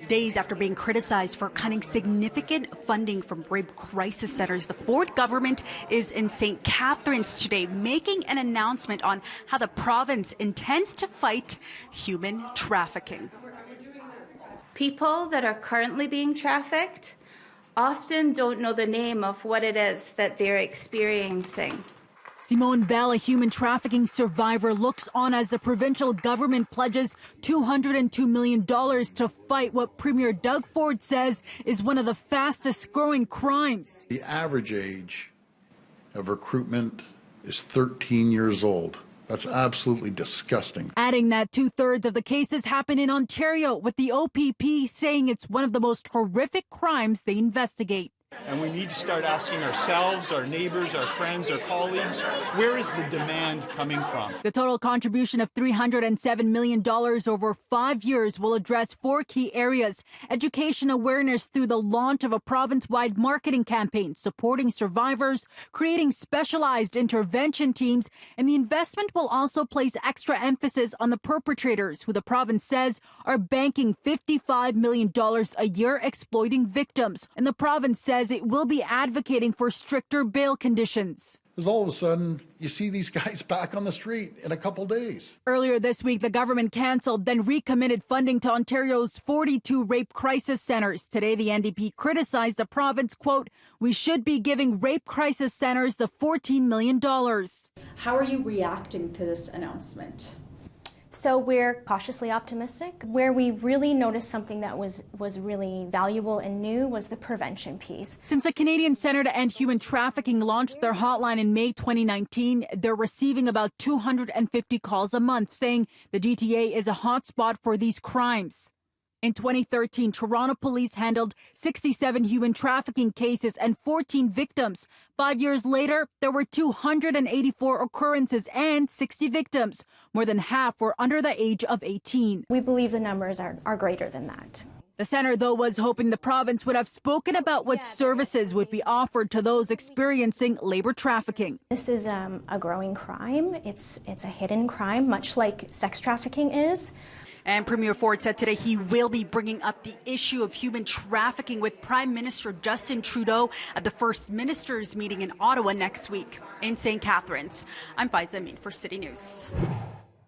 Days after being criticized for cutting significant funding from rape crisis centers, the Ford government is in St. Catharines today making an announcement on how the province intends to fight human trafficking. People that are currently being trafficked often don't know the name of what it is that they're experiencing. Simone Bell, a human trafficking survivor, looks on as the provincial government pledges $202 million to fight what Premier Doug Ford says is one of the fastest growing crimes. The average age of recruitment is 13 years old. That's absolutely disgusting. Adding that 2/3 of the cases happen in Ontario, with the OPP saying it's one of the most horrific crimes they investigate. And we need to start asking ourselves, our neighbors, our friends, our colleagues, where is the demand coming from? The total contribution of $307 million over 5 years will address 4 key areas: education awareness through the launch of a province-wide marketing campaign supporting survivors, creating specialized intervention teams, and the investment will also place extra emphasis on the perpetrators, who the province says are banking $55 million a year exploiting victims. And the province says it will be advocating for stricter bail conditions. Because all of a sudden, you see these guys back on the street in a couple days. Earlier this week, the government cancelled, then recommitted funding to Ontario's 42 rape crisis centers. Today, the NDP criticized the province, quote, "We should be giving rape crisis centers the $14 million. How are you reacting to this announcement? So we're cautiously optimistic. Where we really noticed something that was really valuable and new was the prevention piece. Since the Canadian Centre to End Human Trafficking launched their hotline in May 2019, they're receiving about 250 calls a month, saying the GTA is a hotspot for these crimes. In 2013, Toronto police handled 67 human trafficking cases and 14 victims. 5 years later, there were 284 occurrences and 60 victims. More than half were under the age of 18. We believe the numbers are greater than that. The centre, though, was hoping the province would have spoken about what services would be offered to those experiencing labour trafficking. This is a growing crime. It's a hidden crime, much like sex trafficking is. And Premier Ford said today he will be bringing up the issue of human trafficking with Prime Minister Justin Trudeau at the First Ministers meeting in Ottawa next week. In St. Catharines, I'm Faiza Amin for City News.